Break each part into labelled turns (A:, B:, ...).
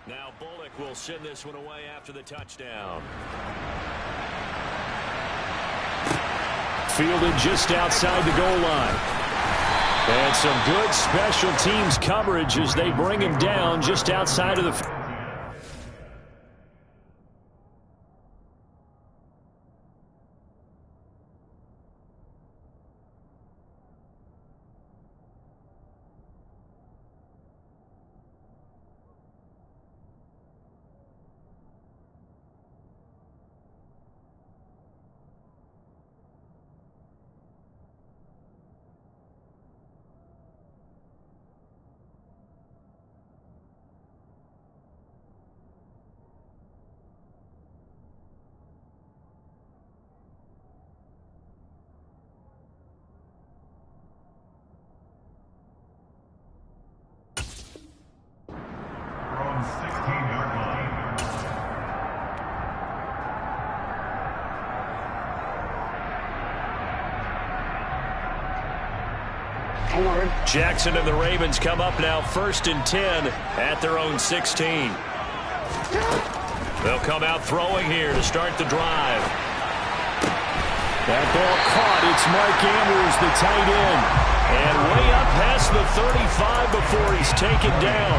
A: Now Bullock will send this one away after the touchdown. Fielded just outside the goal line. And some good special teams coverage as they bring him down just outside of the... Jackson and the Ravens come up now 1st and 10 at their own 16. They'll come out throwing here to start the drive. That ball caught. It's Mark Andrews, the tight end. And way up past the 35 before he's taken down.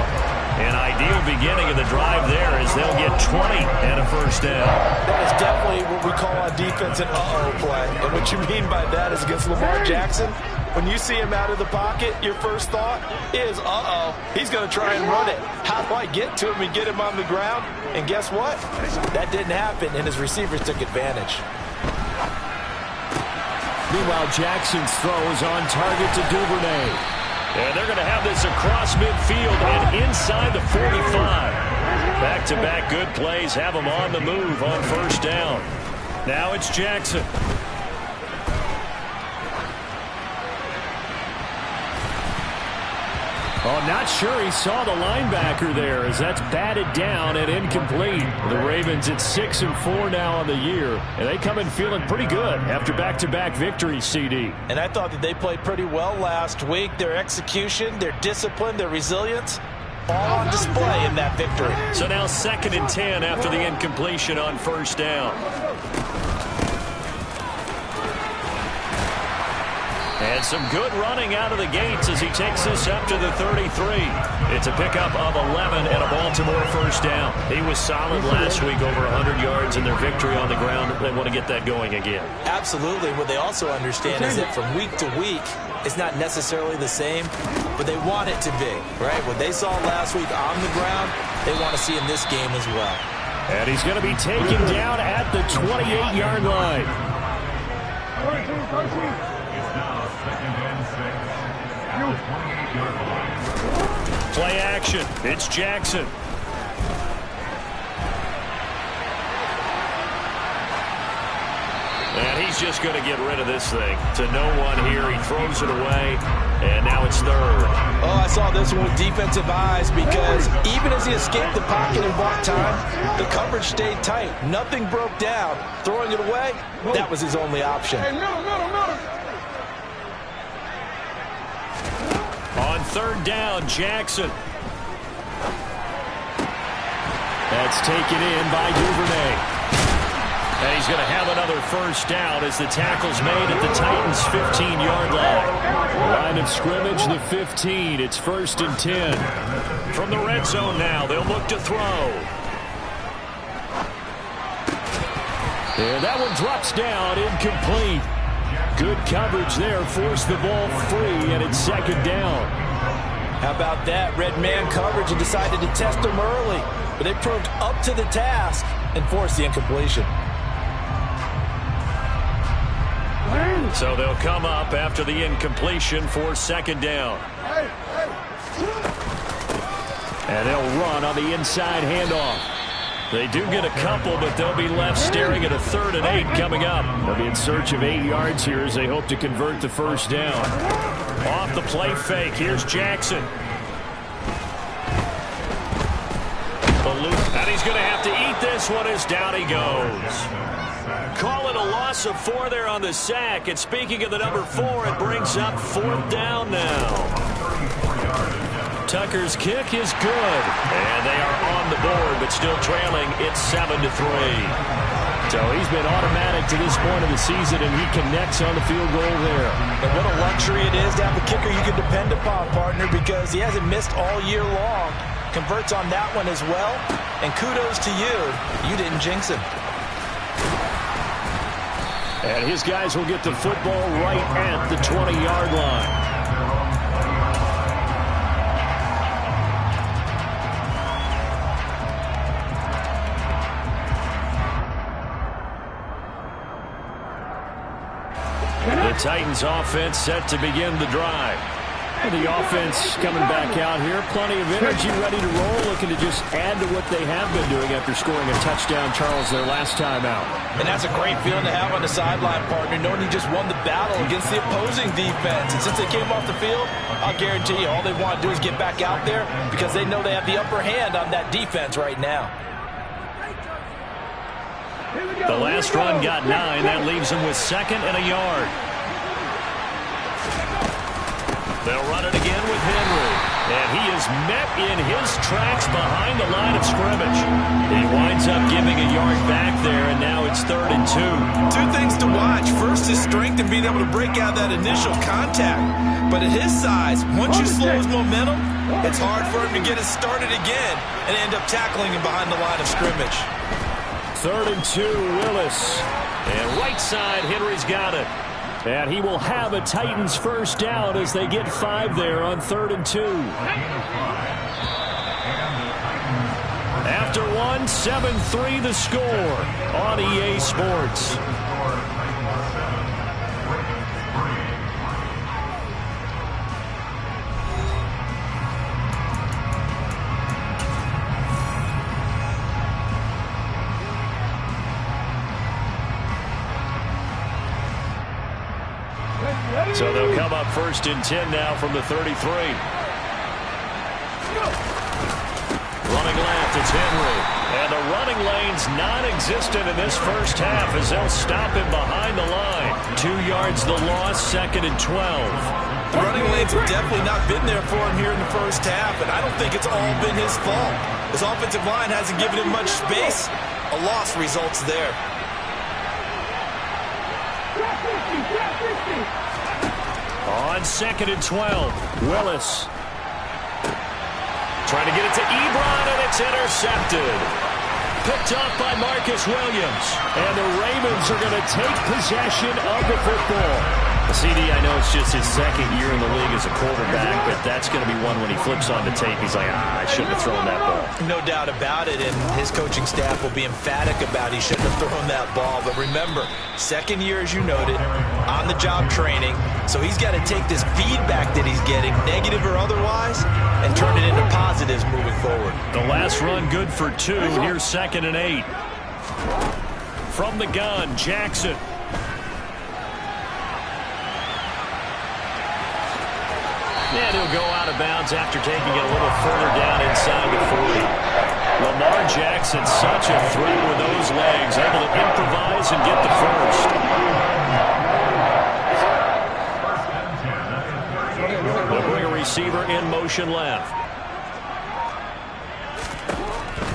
A: An ideal beginning of the drive there as they'll get 20 and a first down.
B: That is definitely what we call on defense an uh-oh play. And what you mean by that is against Lamar Jackson, when you see him out of the pocket, your first thought is, uh-oh, he's going to try and run it. How do I get to him and get him on the ground? And guess what? That didn't happen, and his receivers took advantage.
A: Meanwhile, Jackson's throw is on target to Duvernay. And they're going to have this across midfield and inside the 45. Back-to-back good plays have them on the move on first down. Now it's Jackson. Oh, not sure he saw the linebacker there as that's batted down and incomplete. The Ravens at 6-4 now on the year, and they come in feeling pretty good after back-to-back victories, CD.
B: And I thought that they played pretty well last week. Their execution, their discipline, their resilience, all on display in that victory.
A: So now 2nd and 10 after the incompletion on first down. And some good running out of the gates as he takes this up to the 33. It's a pickup of 11 and a Baltimore first down. He was solid last week, over 100 yards in their victory on the ground. They want to get that going again.
B: Absolutely. What they also understand is that from week to week, it's not necessarily the same, but they want it to be, right? What they saw last week on the ground, they want to see in this game as well.
A: And he's going to be taken down at the 28-yard line. Play action. It's Jackson. And he's just going to get rid of this thing. To no one here. He throws it away. And now it's 3rd.
B: Oh, I saw this one with defensive eyes because even as he escaped the pocket and bought time, the coverage stayed tight. Nothing broke down. Throwing it away, that was his only option.
A: On 3rd down, Jackson. That's taken in by Duvernay. And he's going to have another first down as the tackle's made at the Titans' 15-yard line. Line of scrimmage, the 15. It's 1st and 10. From the red zone now, they'll look to throw. And that one drops down, incomplete. Good coverage there, forced the ball free, and it's 2nd down.
B: How about that? Red man coverage and decided to test him early. But they proved up to the task and forced the incompletion.
A: So they'll come up after the incompletion for 2nd down. And they'll run on the inside handoff. They do get a couple, but they'll be left staring at a 3rd and 8 coming up. They'll be in search of 8 yards here as they hope to convert the first down. Off the play fake, here's Jackson. And he's going to have to eat this one as down he goes. Call it a loss of 4 there on the sack. And speaking of the number 4, it brings up 4th down now. Tucker's kick is good. And they are on the board, but still trailing. It's 7-3. So he's been automatic to this point of the season, and he connects on the field goal there.
B: And what a luxury it is to have a kicker you can depend upon, partner, because he hasn't missed all year long. Converts on that one as well. And kudos to you. You didn't jinx him.
A: And his guys will get the football right at the 20-yard line. The Titans offense set to begin the drive. And the offense coming back out here. Plenty of energy, ready to roll, looking to just add to what they have been doing after scoring a touchdown, Charles, their last time out.
B: And that's a great feeling to have on the sideline, partner, knowing you just won the battle against the opposing defense. And since they came off the field, I'll guarantee you all they want to do is get back out there because they know they have the upper hand on that defense right now.
A: The last run got 9. That leaves them with 2nd and a yard. They'll run it again with Henry. And he is met in his tracks behind the line of scrimmage. He winds up giving a yard back there, and now it's 3rd and 2.
B: Two things to watch. First, his strength and being able to break out that initial contact. But at his size, once you slow his momentum, it's hard for him to get it started again and end up tackling him behind the line of scrimmage.
A: 3rd and 2, Willis. And right side, Henry's got it. And he will have a Titans first down as they get 5 there on 3rd and 2. After 1, 7-3 the score on EA Sports. So they'll come up 1st and 10 now from the 33. Running left, it's Henry. And the running lane's non-existent in this first half as they'll stop him behind the line. 2 yards the loss, 2nd and 12.
B: The running lanes have definitely not been there for him here in the first half, and I don't think it's all been his fault. His offensive line hasn't given him much space. A loss results there.
A: On 2nd and 12, Willis. Trying to get it to Ebron, and it's intercepted. Picked off by Marcus Williams. And the Ravens are going to take possession of the football. CD, I know it's just his 2nd year in the league as a quarterback, but that's going to be one when he flips on the tape. He's like, I shouldn't have thrown that ball.
B: No doubt about it, and his coaching staff will be emphatic about he shouldn't have thrown that ball. But remember, 2nd year, as you noted, on-the-job training. So he's got to take this feedback that he's getting, negative or otherwise, and turn it into positives moving forward.
A: The last run good for 2. Here's 2nd and 8. From the gun, Jackson. And he'll go out of bounds after taking it a little further down inside the 40. Lamar Jackson, such a threat with those legs, able to improvise and get the first. They'll bring a receiver in motion left.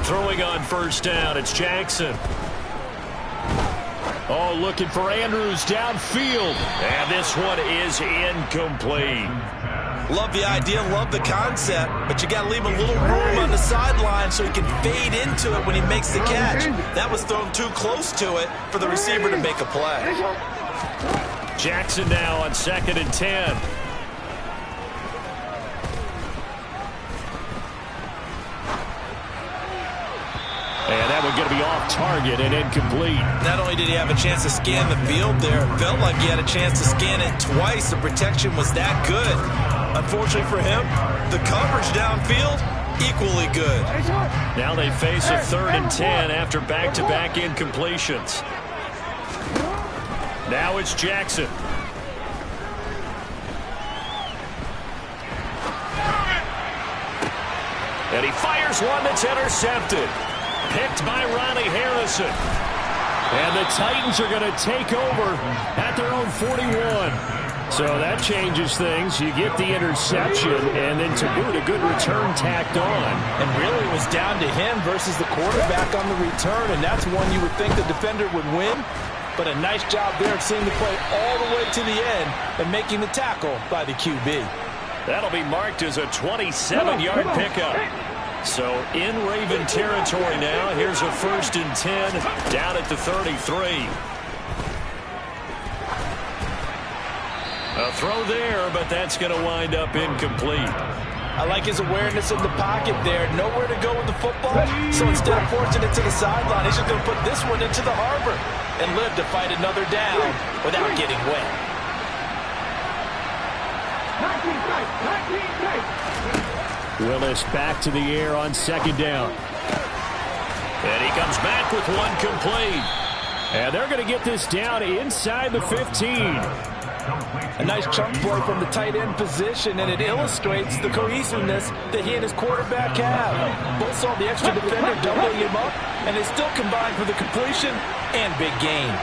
A: Throwing on 1st down, it's Jackson. Oh, looking for Andrews downfield. And this one is incomplete.
B: Love the idea, love the concept, but you got to leave a little room on the sideline so he can fade into it when he makes the catch. That was thrown too close to it for the receiver to make a play.
A: Jackson now on 2nd and 10. And that one going to be off target and incomplete.
B: Not only did he have a chance to scan the field there, it felt like he had a chance to scan it twice. The protection was that good. Unfortunately for him, the coverage downfield, equally good.
A: Now they face a 3rd and 10 after back-to-back incompletions. Now it's Jackson. And he fires one that's intercepted. Picked by Ronnie Harrison. And the Titans are going to take over at their own 41. So that changes things. You get the interception, and then to boot, a good return tacked on.
B: And really it was down to him versus the quarterback on the return, and that's one you would think the defender would win. But a nice job there of seeing the play all the way to the end and making the tackle by the QB.
A: That'll be marked as a 27-yard pickup. So in Raven territory now. Here's a 1st and 10 down at the 33. A throw there, but that's going to wind up incomplete.
B: I like his awareness in the pocket there. Nowhere to go with the football, so instead of forcing it to the sideline, he's just going to put this one into the harbor and live to fight another down without getting wet.
A: Willis back to the air on 2nd down. And he comes back with one complete. And they're going to get this down inside the 15.
B: A nice chunk play from the tight end position, and it illustrates the cohesiveness that he and his quarterback have. Both saw the extra defender doubling him up, and they still combined for the completion and big gain.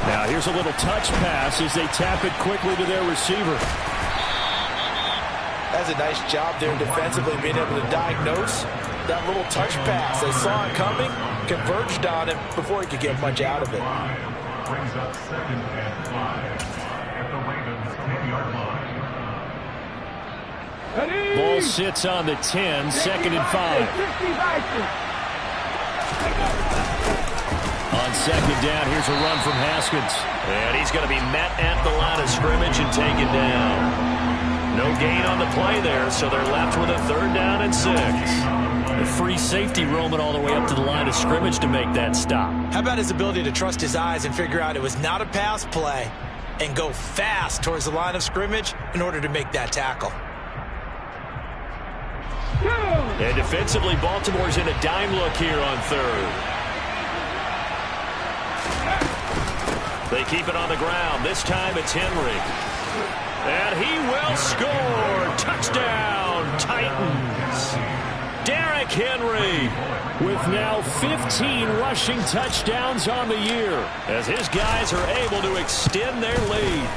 A: Now here's a little touch pass as they tap it quickly to their receiver.
B: That's a nice job there defensively, being able to diagnose that little touch pass. They saw it coming, converged on him before he could get much out of it.
C: Brings up 2nd and 5 at the Ravens 10-yard line.
A: Ball sits on the 10, 2nd and 5. On 2nd down, here's a run from Haskins. And he's going to be met at the line of scrimmage and taken down. No gain on the play there, so they're left with a 3rd down and 6. The free safety roaming all the way up to the line of scrimmage to make that stop.
B: How about his ability to trust his eyes and figure out it was not a pass play and go fast towards the line of scrimmage in order to make that tackle.
A: And defensively, Baltimore's in a dime look here on 3rd. They keep it on the ground. This time it's Henry. And he will score. Touchdown, Titans. Derrick Henry with now 15 rushing touchdowns on the year as his guys are able to extend their lead.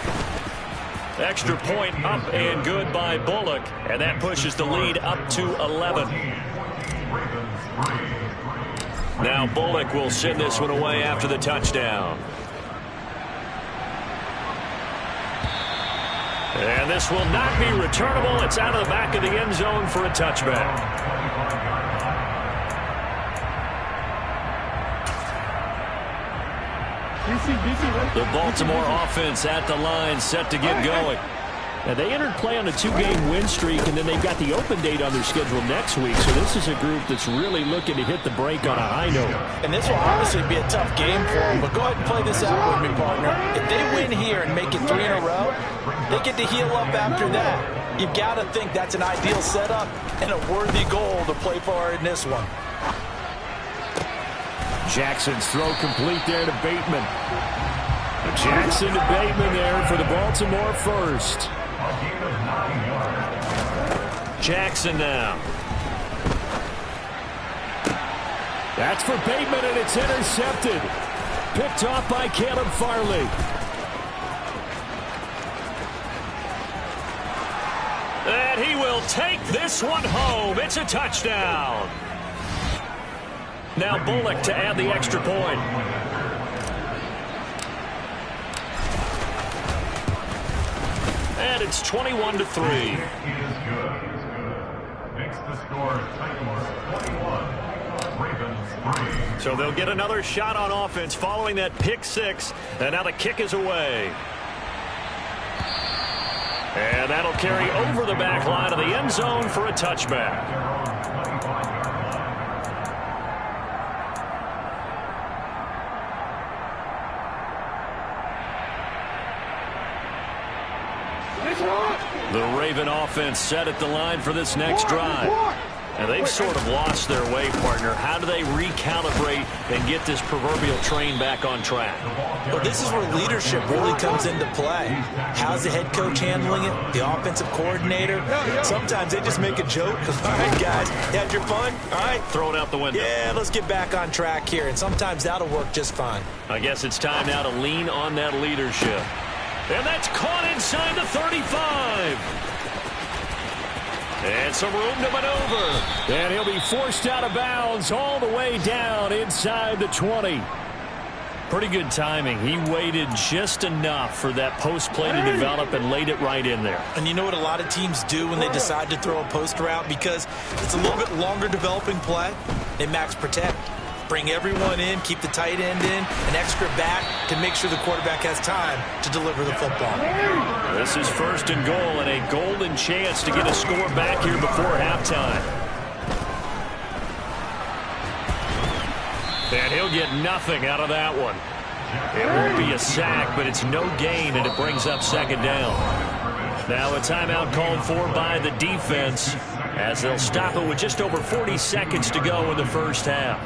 A: Extra point up and good by Bullock, and that pushes the lead up to 11. Now Bullock will send this one away after the touchdown. And this will not be returnable. It's out of the back of the end zone for a touchback. The Baltimore offense at the line, set to get going. Now, they entered play on a 2-game win streak, and then they've got the open date on their schedule next week. So this is a group that's really looking to hit the break on a high note.
B: And this will obviously be a tough game for them, but go ahead and play this out with me, partner. If they win here and make it 3 in a row, they get to heal up after that. You've got to think that's an ideal setup and a worthy goal to play for in this one.
A: Jackson's throw complete there to Bateman. Jackson to Bateman there for the Baltimore first. Jackson now. That's for Bateman, and it's intercepted. Picked off by Caleb Farley. And he will take this one home. It's a touchdown. Now Bullock to add the extra point. And it's 21-3.
C: He is good. Makes the score Titans 21, Ravens 3.
A: So they'll get another shot on offense following that pick 6. And now the kick is away. And that'll carry over the back line of the end zone for a touchback. The Raven offense set at the line for this next drive. And they've sort of lost their way, partner. How do they recalibrate and get this proverbial train back on track?
B: Well, this is where leadership really comes into play. How's the head coach handling it? The offensive coordinator? Sometimes they just make a joke. All right, guys, you had your fun? All right.
A: Throw it out the window.
B: Yeah, let's get back on track here. And sometimes that'll work just fine.
A: I guess it's time now to lean on that leadership. And that's caught inside the 35. And some room to maneuver. And he'll be forced out of bounds all the way down inside the 20. Pretty good timing. He waited just enough for that post play to develop and laid it right in there.
B: And you know what a lot of teams do when they decide to throw a post route? Because it's a little bit longer developing play, they max protect. Bring everyone in, keep the tight end in, an extra back to make sure the quarterback has time to deliver the football.
A: This is 1st and goal and a golden chance to get a score back here before halftime. And he'll get nothing out of that one. It won't be a sack, but it's no gain, and it brings up 2nd down. Now a timeout called for by the defense as they'll stop it with just over 40 seconds to go in the first half.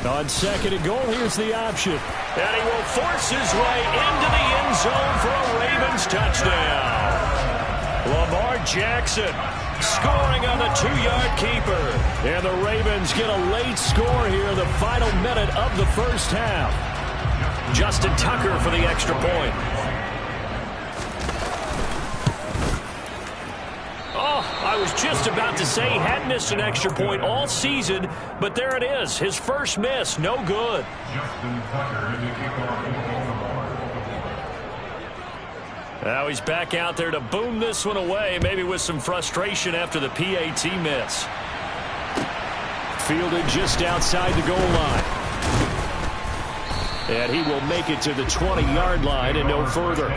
A: On 2nd and goal, here's the option. And he will force his way into the end zone for a Ravens touchdown. Lamar Jackson scoring on the 2-yard keeper. And the Ravens get a late score here in the final minute of the first half. Justin Tucker for the extra point. I was just about to say he hadn't missed an extra point all season, but there it is. His first miss, no good. Now he's back out there to boom this one away, maybe with some frustration after the PAT miss. Fielded just outside the goal line. And he will make it to the 20-yard line and no further.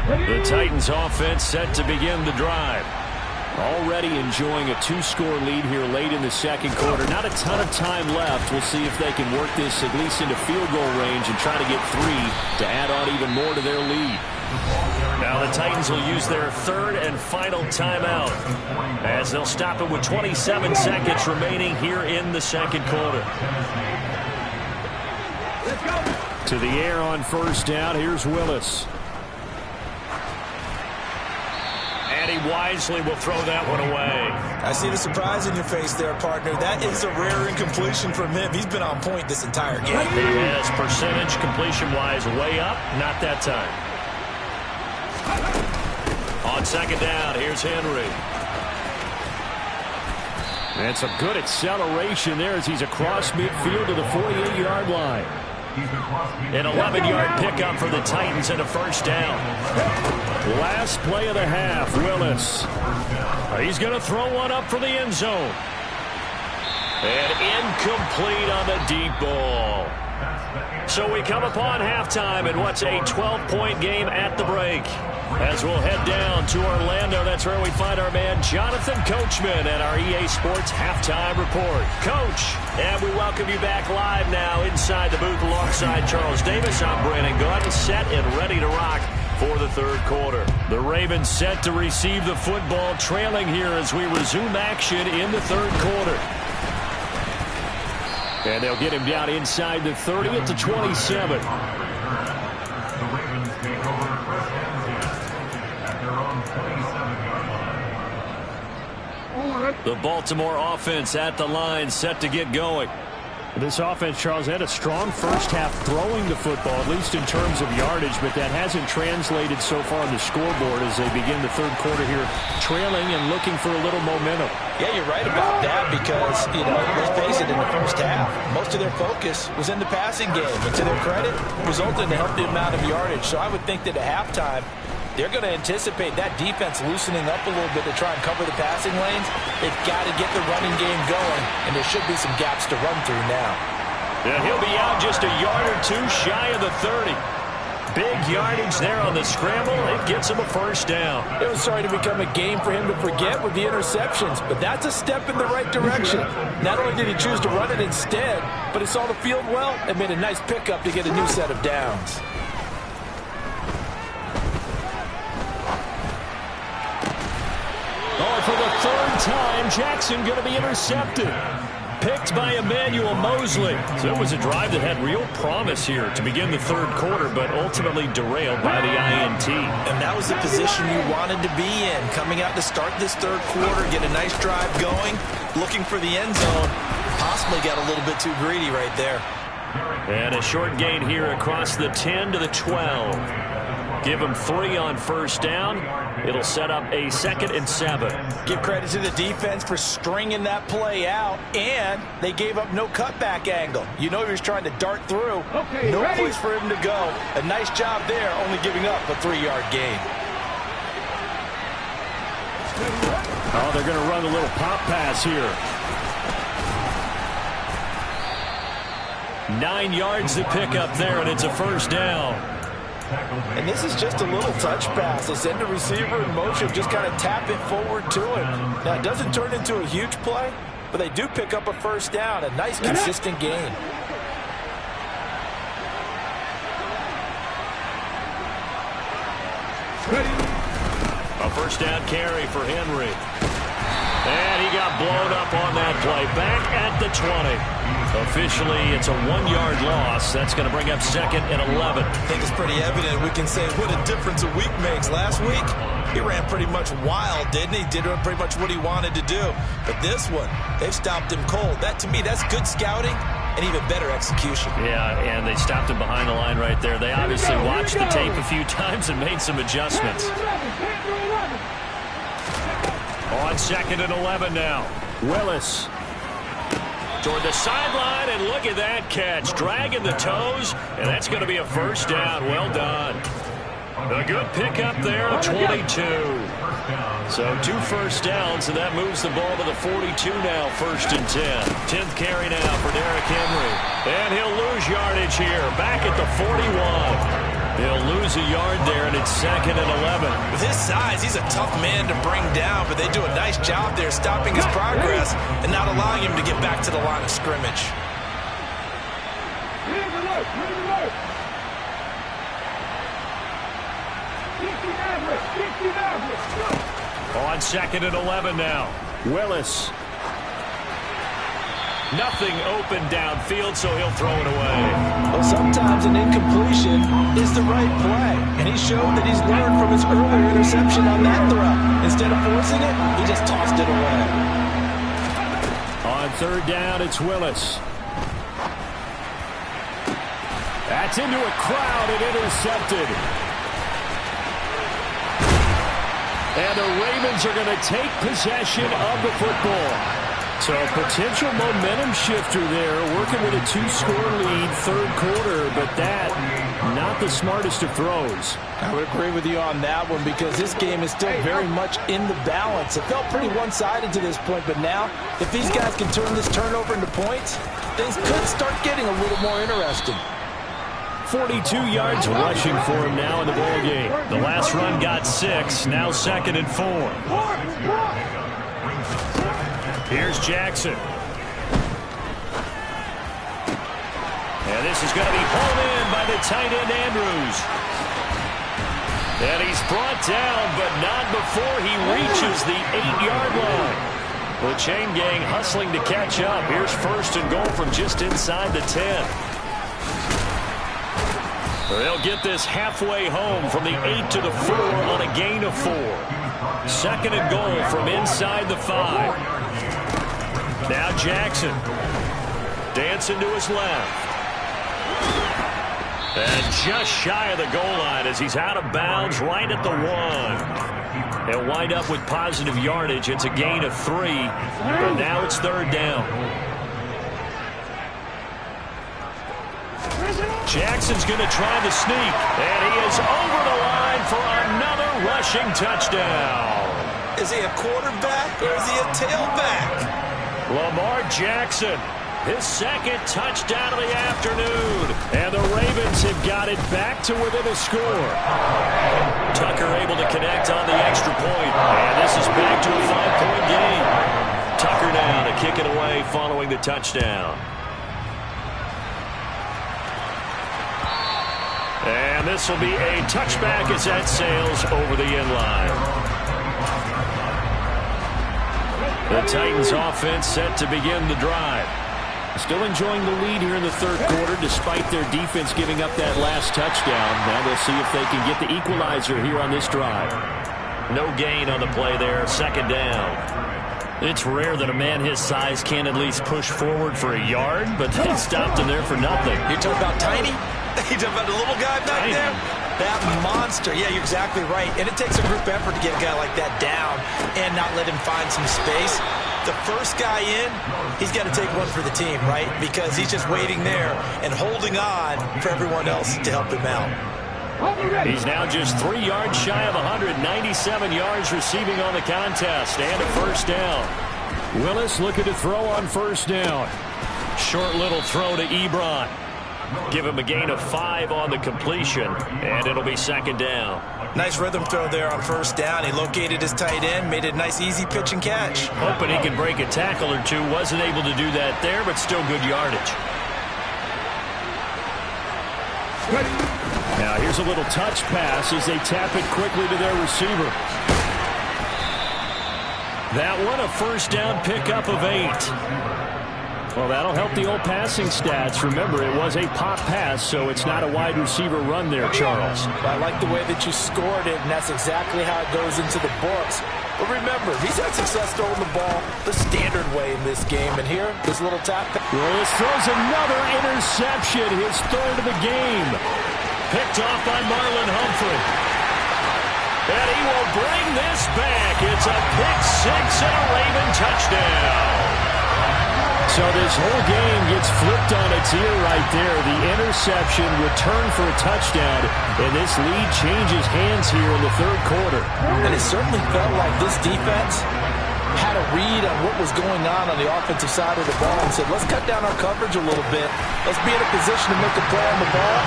A: The Titans offense set to begin the drive. Already enjoying a 2-score lead here late in the 2nd quarter. Not a ton of time left. We'll see if they can work this at least into field goal range and try to get 3 to add on even more to their lead. Now the Titans will use their 3rd and final timeout as they'll stop it with 27 seconds remaining here in the 2nd quarter. To the air on 1st down. Here's Willis. And he wisely will throw that one away.
B: I see the surprise in your face there, partner. That is a rare incompletion from him. He's been on point this entire game.
A: He has percentage completion-wise way up. Not that time. On 2nd down, here's Henry. And some good acceleration there as he's across midfield to the 48-yard line. An 11-yard pickup for the Titans and a 1st down. Last play of the half, Willis. He's going to throw one up for the end zone. And incomplete on the deep ball. So we come upon halftime in what's a 12-point game at the break. As we'll head down to Orlando, that's where we find our man Jonathan Coachman at our EA Sports Halftime Report. Coach, and we welcome you back live now inside the booth alongside Charles Davis. I'm Brandon Gunn, set and ready to rock for the 3rd quarter. The Ravens set to receive the football, trailing here as we resume action in the 3rd quarter. And they'll get him down inside the 30 at the 27.
C: The Ravens take over first and 10 at their own 27-yard line.
A: The Baltimore offense at the line, set to get going.
D: This offense, Charles, had a strong first half throwing the football, at least in terms of yardage, but that hasn't translated so far on the scoreboard as they begin the 3rd quarter here, trailing and looking for a little momentum.
B: Yeah, you're right about that because, let's face it, in the first half, most of their focus was in the passing game. And to their credit, resulted in a healthy amount of yardage. So I would think that at halftime, they're going to anticipate that defense loosening up a little bit to try and cover the passing lanes. They've got to get the running game going, and there should be some gaps to run through now.
A: And he'll be out just a yard or 2 shy of the 30. Big yardage there on the scramble. It gets him a 1st down.
B: It was starting to become a game for him to forget with the interceptions, but that's a step in the right direction. Not only did he choose to run it instead, but he saw the field well and made a nice pickup to get a new set of downs.
A: Oh, for the 3rd time, Jackson going to be intercepted. Picked by Emmanuel Mosley. So it was a drive that had real promise here to begin the third quarter, but ultimately derailed by the INT.
B: And that was the position you wanted to be in. Coming out to start this third quarter, get a nice drive going, looking for the end zone. Possibly got a little bit too greedy right there.
A: And a short gain here across the 10 to the 12. Give them 3 on first down. It'll set up a 2nd and 7.
B: Give credit to the defense for stringing that play out, and they gave up no cutback angle. You know he was trying to dart through. No place for him to go. A nice job there, only giving up a 3-yard gain.
D: Oh, they're going to run a little pop pass here.
A: 9 yards to pick up there, and it's a first down.
B: And this is just a little touch pass. They send the receiver in motion, just kind of tap it forward to him. Now, it doesn't turn into a huge play, but they do pick up a first down. A nice, consistent gain.
A: A first down carry for Henry. And he got blown up on that play. Back at the 20. Officially, it's a 1-yard loss. That's going to bring up 2nd and 11.
B: I think it's pretty evident. We can say what a difference a week makes. Last week, he ran pretty much wild, didn't he? Did pretty much what he wanted to do. But this one, they've stopped him cold. That, to me, that's good scouting and even better execution.
A: Yeah, and they stopped him behind the line right there. They obviously watched the tape a few times and made some adjustments. On 2nd and 11 now. Willis toward the sideline, and look at that catch. Dragging the toes, and that's going to be a first down. Well done. A good pickup there, 22. So 2 first downs, and that moves the ball to the 42 now, 1st and 10. 10th carry now for Derrick Henry. And he'll lose yardage here, back at the 41. He'll lose a yard there, and it's 2nd and 11.
B: With his size, he's a tough man to bring down, but they do a nice job there stopping his progress and not allowing him to get back to the line of scrimmage.
A: On 2nd and 11 now. Willis. Nothing open downfield, so he'll throw it away.
B: Well, sometimes an incompletion is the right play, and he showed that he's learned from his earlier interception on that throw. Instead of forcing it, he just tossed it away.
D: On 3rd down, it's Willis. That's into a crowd and intercepted. And the Ravens are going to take possession of the football. So a potential momentum shifter there, working with a 2-score lead, 3rd quarter, but that, not the smartest of throws.
B: I would agree with you on that one because this game is still very much in the balance. It felt pretty one-sided to this point, but now, if these guys can turn this turnover into points, things could start getting a little more interesting.
A: 42 yards rushing for him now in the ball game. The last run got 6, now 2nd and 4. Here's Jackson. And this is going to be pulled in by the tight end Andrews. And he's brought down, but not before he reaches the 8-yard line. The chain gang hustling to catch up. Here's 1st and goal from just inside the 10. They'll get this halfway home from the 8 to the 4 on a gain of 4. 2nd and goal from inside the 5. Now Jackson dancing to his left. And just shy of the goal line as he's out of bounds right at the 1. He'll wind up with positive yardage. It's a gain of 3. But now it's 3rd down. Jackson's going to try the sneak. And he is over the line for another rushing touchdown.
B: Is he a quarterback or is he a tailback?
A: Lamar Jackson, his 2nd touchdown of the afternoon. And the Ravens have got it back to within a score. Tucker able to connect on the extra point. And this is back to a 5-point game. Tucker now to kick it away following the touchdown. And this will be a touchback as that sails over the end line. The Titans offense set to begin the drive.
D: Still enjoying the lead here in the third quarter despite their defense giving up that last touchdown. Now they'll see if they can get the equalizer here on this drive.
A: No gain on the play there. Second down.
D: It's rare that a man his size can at least push forward for a yard, but they stopped him there for nothing.
B: You're talking about tiny? You're talking about the little guy back there? That monster. Yeah, you're exactly right. And it takes a group effort to get a guy like that down and not let him find some space. The first guy in, he's got to take one for the team, right? Because he's just waiting there and holding on for everyone else to help him out.
D: He's now just 3 yards shy of 197 yards receiving on the contest and a first down. Willis looking to throw on first down. Short little throw to Ebron. Give him a gain of 5 on the completion, and it'll be second down.
B: Nice rhythm throw there on first down. He located his tight end, made it a nice easy pitch and catch.
D: Hoping he could break a tackle or two. Wasn't able to do that there, but still good yardage. Now here's a little touch pass as they tap it quickly to their receiver. That one a first down pickup of 8. Well, that'll help the old passing stats. Remember, it was a pop pass, so it's not a wide receiver run there, Charles.
B: I like the way that you scored it, and that's exactly how it goes into the books. But remember, he's had success throwing the ball the standard way in this game. And here, this little tap.
D: Willis throws another interception, his third of the game. Picked off by Marlon Humphrey. And he will bring this back. It's a pick six and a Raven touchdown. So this whole game gets flipped on its ear right there. The interception, return for a touchdown, and this lead changes hands here in the third quarter.
B: And it certainly felt like this defense had a read on what was going on the offensive side of the ball and said, let's cut down our coverage a little bit. Let's be in a position to make a play on the ball.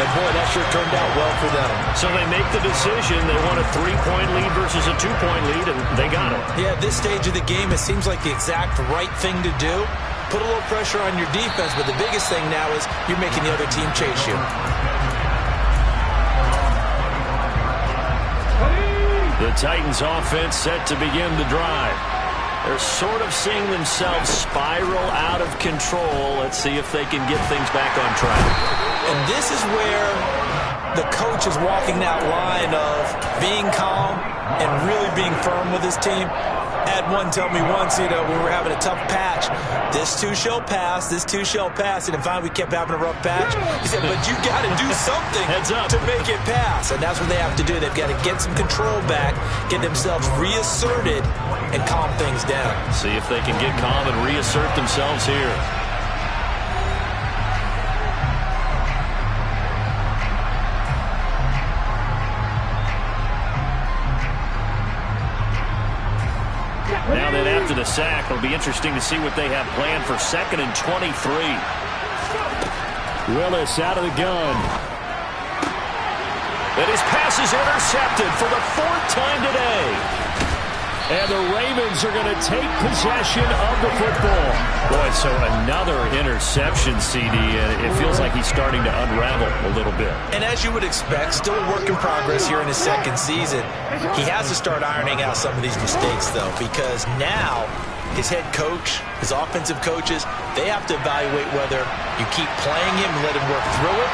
B: And, boy, that sure turned out well for them.
A: So they make the decision. They want a 3-point lead versus a 2-point lead, and they got it.
B: Yeah, at this stage of the game, it seems like the exact right thing to do. Put a little pressure on your defense, but the biggest thing now is you're making the other team chase you.
A: The Titans offense set to begin the drive. They're sort of seeing themselves spiral out of control. Let's see if they can get things back on track.
B: And this is where the coach is walking that line of being calm and really being firm with his team. Had one tell me once, when we were having a tough patch, this too shall pass, this too shall pass. And if finally we kept having a rough patch, he said, but you got to do something to make it pass. And that's what they have to do. They've got to get some control back, get themselves reasserted, and calm things down.
A: See if they can get calm and reassert themselves here. Now that after the sack, it'll be interesting to see what they have planned for 2nd and 23.
D: Willis out of the gun.
A: And his pass is intercepted for the 4th time today.
D: And the Ravens are going to take possession of the football.
A: Boy, so another interception, CD, and it feels like he's starting to unravel a little bit.
B: And as you would expect, still a work in progress here in his second season. He has to start ironing out some of these mistakes, though, because now his head coach, his offensive coaches, they have to evaluate whether you keep playing him and let him work through it,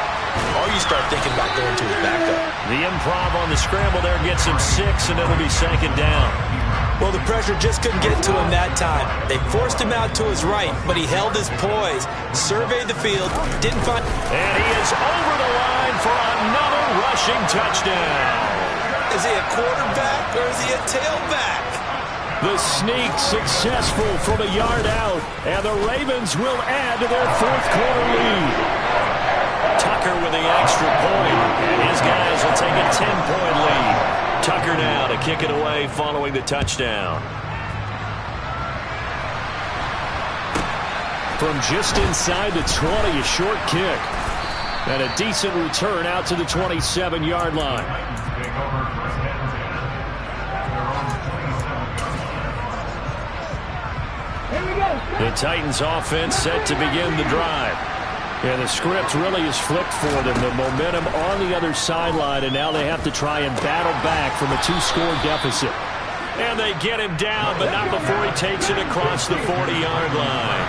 B: or you start thinking about going to his backup.
A: The improv on the scramble there gets him 6, and it'll be 2nd down.
B: Well, the pressure just couldn't get to him that time. They forced him out to his right, but he held his poise, surveyed the field, didn't find...
A: And he is over the line for another rushing touchdown.
B: Is he a quarterback or is he a tailback?
D: The sneak successful from a yard out, and the Ravens will add to their 4th quarter lead.
A: Tucker with the extra point, and his guys will take a 10-point lead. Tucker now to kick it away following the touchdown.
D: From just inside the 20, a short kick. And a decent return out to the 27-yard line.
A: The Titans offense set to begin the drive.
D: Yeah, the script really is flipped for them. The momentum on the other sideline, and now they have to try and battle back from a 2-score deficit.
A: And they get him down, but not before he takes it across the 40-yard line.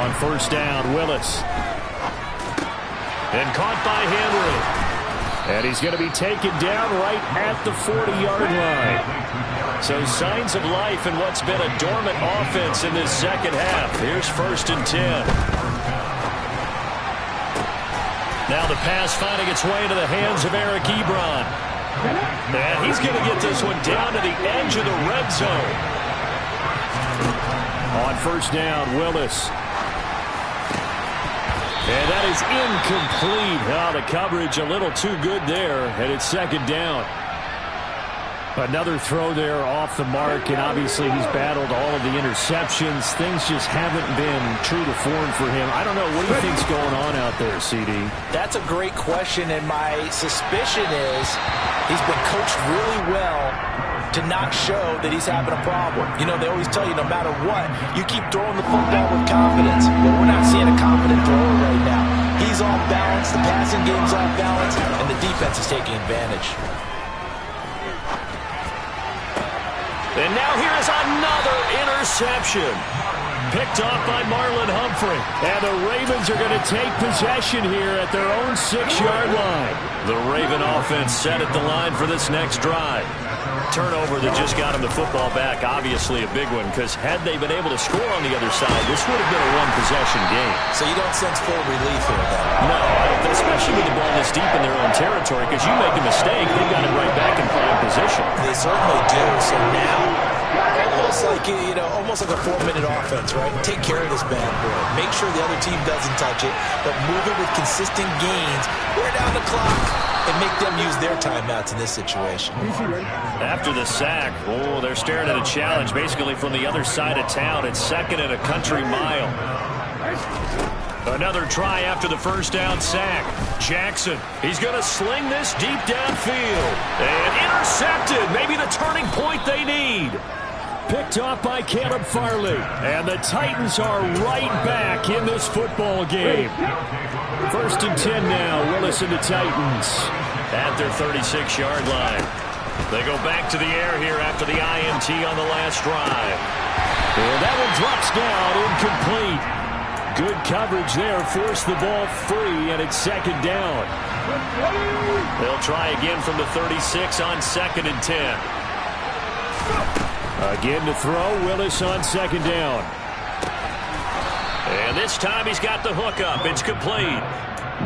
A: On first down, Willis. And caught by Henry. And he's going to be taken down right at the 40-yard line. So signs of life in what's been a dormant offense in this second half. Here's first and 10. Now the pass finding its way into the hands of Eric Ebron. And he's going to get this one down to the edge of the red zone. On first down, Willis. And that is incomplete. Oh, the coverage a little too good there, and it's second down. Another throw there off the mark, and obviously he's battled all of the interceptions. Things just haven't been true to form for him. I don't know. What do you think's going on out there, CD?
B: That's a great question, and my suspicion is he's been coached really well to not show that he's having a problem. You know, they always tell you no matter what, you keep throwing the football with confidence. But we're not seeing a confident thrower right now. He's off balance, the passing game's off balance, and the defense is taking advantage.
A: And now here is another interception. Picked off by Marlon Humphrey. And the Ravens are going to take possession here at their own 6-yard line. The Raven offense set at the line for this next drive. Turnover that just got him the football back, obviously a big one, because had they been able to score on the other side, this would have been a one-possession game.
B: So you don't sense full relief here, then?
A: No, I don't, especially with the ball this deep in their own territory, because you make a mistake, they've got it right back in prime position.
B: They certainly do. So now, almost like a 4-minute offense, right? Take care of this bad boy. Make sure the other team doesn't touch it, but move it with consistent gains. We're down the clock. And make them use their timeouts in this situation.
A: After the sack, they're staring at a challenge basically from the other side of town. It's second and a country mile. Another try after the first down sack. Jackson, he's going to sling this deep downfield. And intercepted, maybe the turning point they need. Picked off by Caleb Farley. And the Titans are right back in this football game. First and 10 now, Willis and the Titans at their 36-yard line. They go back to the air here after the INT on the last drive. And that one drops down, incomplete. Good coverage there, forced the ball free, and it's second down. They'll try again from the 36 on second and 10. Again to throw, Willis on second down. And this time he's got the hook up. It's complete.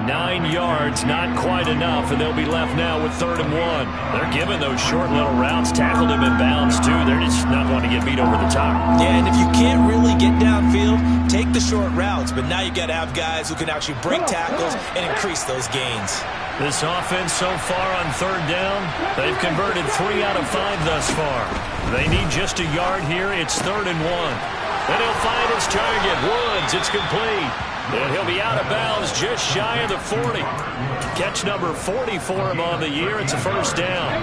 A: 9 yards, not quite enough, and they'll be left now with 3rd and 1. They're giving those short little routes, tackled him in bounds too. They're just not wanting to get beat over the top.
B: Yeah, and if you can't really get downfield, take the short routes. But now you got to have guys who can actually break tackles and increase those gains.
A: This offense so far on 3rd down, they've converted 3 out of 5 thus far. They need just a yard here. It's 3rd and 1. And he'll find his target. Woods, it's complete. And he'll be out of bounds just shy of the 40. Catch number 40 for him on the year. It's a first down.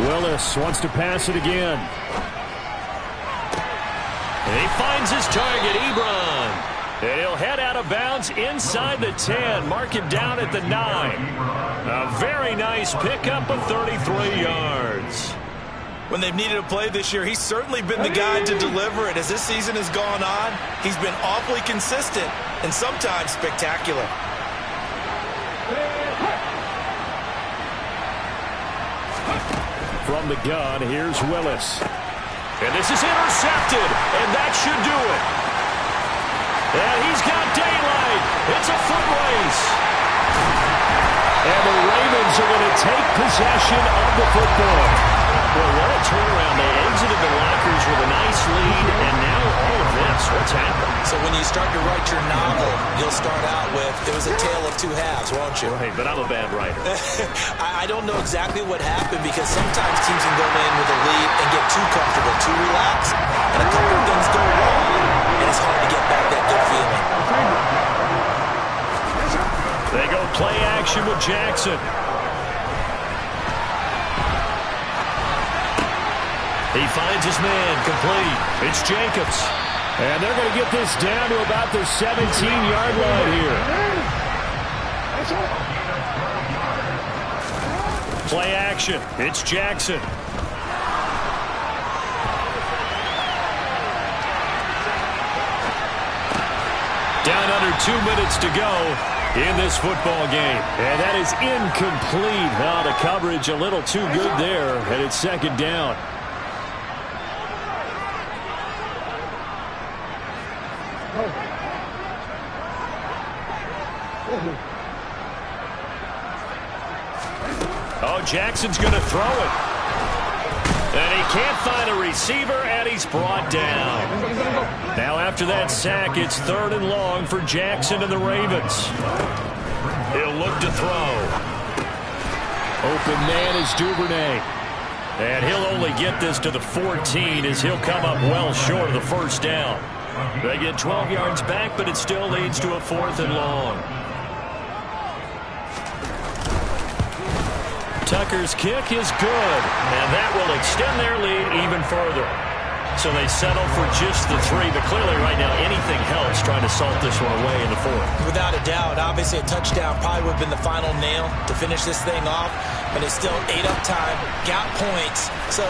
D: Willis wants to pass it again.
A: And he finds his target, Ebron. And he'll head out of bounds inside the 10. Mark him down at the 9. A very nice pickup of 33 yards.
B: When they've needed a play this year, he's certainly been the guy to deliver it. As this season has gone on, he's been awfully consistent and sometimes spectacular.
D: From the gun, here's Willis.
A: And this is intercepted, and that should do it. And he's got daylight. It's a foot race. And the Ravens are going to take possession of the football. Well, what a turnaround. They exited the lockers with a nice lead, and now all of this. What's happened?
B: So when you start to write your novel, you'll start out with, it was a tale of 2 halves, won't you?
A: Right, but I'm a bad writer.
B: I don't know exactly what happened, because sometimes teams can go in with a lead and get too comfortable, too relaxed, and a couple of things go wrong, and it's hard to get back that good feeling.
A: They go play action with Jackson. He finds his man, complete. It's Jacobs. And they're going to get this down to about the 17-yard line here. Play action. It's Jackson. Down under 2 minutes to go in this football game. And that is incomplete. Now the coverage a little too good there, and it's second down. Oh, Jackson's going to throw it. And he can't find a receiver, and he's brought down. Now after that sack, it's 3rd and long for Jackson and the Ravens. He'll look to throw. Open man is Duvernay. And he'll only get this to the 14 as he'll come up well short of the first down. They get 12 yards back, but it still leads to a 4th and long. Tucker's kick is good, and that will extend their lead even further. So they settle for just the 3, but clearly right now anything helps trying to salt this one away in the 4th.
B: Without a doubt, obviously a touchdown probably would have been the final nail to finish this thing off, but it's still 8 up time, got points. So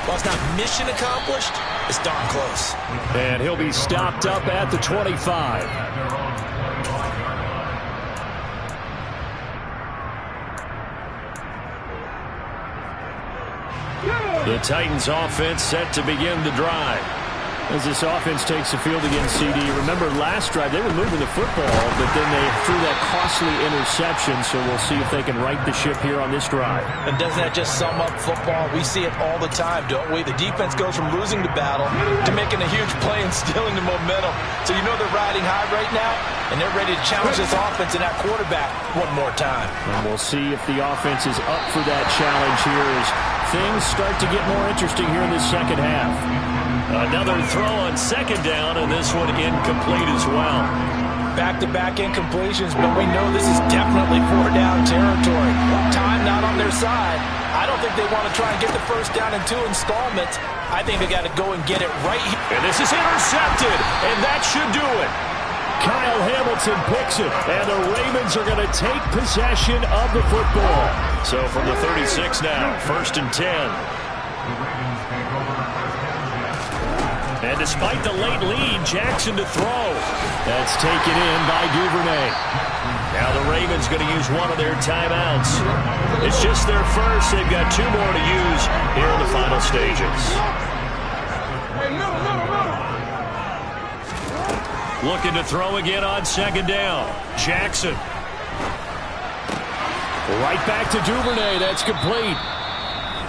B: while it's not mission accomplished, it's darn close.
A: And he'll be stopped up at the 25. The Titans offense set to begin the drive. As this offense takes the field against CD, remember last drive they were moving the football, but then they threw that costly interception, so we'll see if they can right the ship here on this drive.
B: And doesn't that just sum up football? We see it all the time, don't we? The defense goes from losing the battle to making a huge play and stealing the momentum. So you know they're riding high right now, and they're ready to challenge this offense and that quarterback one more time.
A: And we'll see if the offense is up for that challenge here as things start to get more interesting here in this second half. Another throw on second down, and this one incomplete as well.
B: Back-to-back incompletions, but we know this is definitely 4-down territory. Time not on their side. I don't think they want to try and get the first down in 2 installments. I think they got to go and get it right here.
A: And this is intercepted, and that should do it. Kyle Hamilton picks it, and the Ravens are going to take possession of the football. So from the 36 now, 1st and 10. And despite the late lead, Jackson to throw. That's taken in by Duvernay. Now the Ravens going to use one of their timeouts. It's just their first. They've got 2 more to use here in the final stages. Looking to throw again on second down. Jackson. Right back to Duvernay. That's complete.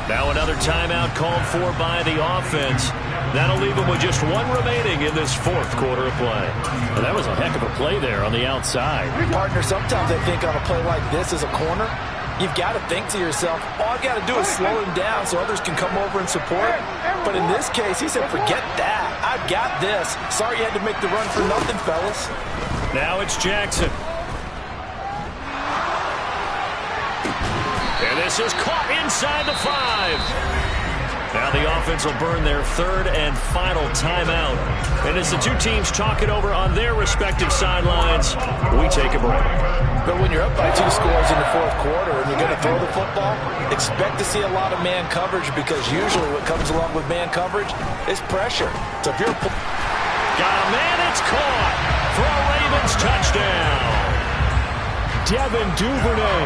A: Now another timeout called for by the offense. That'll leave them with just 1 remaining in this 4th quarter of play. Well, that was a heck of a play there on the outside.
B: Partner, sometimes I think on a play like this as a corner, you've got to think to yourself, all I've got to do is slow him down so others can come over and support. But in this case, he said, forget that. I've got this. Sorry you had to make the run for nothing, fellas.
A: Now it's Jackson. And this is caught inside the 5. Now the offense will burn their 3rd and final timeout. And as the 2 teams talk it over on their respective sidelines, we take a break.
B: But when you're up by 2 scores in the 4th quarter and you're going to throw the football, expect to see a lot of man coverage because usually what comes along with man coverage is pressure. So if you're...
A: Got a man, it's caught for a Ravens touchdown. Devin Duvernay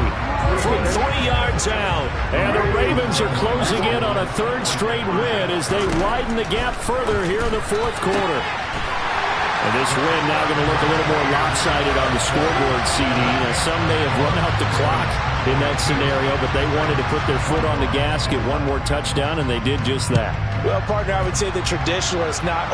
A: from 3 yards out. And the Ravens are closing in on a 3rd straight win as they widen the gap further here in the 4th quarter. And this win now going to look a little more lopsided on the scoreboard, CD. Now, some may have run out the clock in that scenario, but they wanted to put their foot on the gas, get 1 more touchdown, and they did just that.
B: Well, partner, I would say the traditionalists not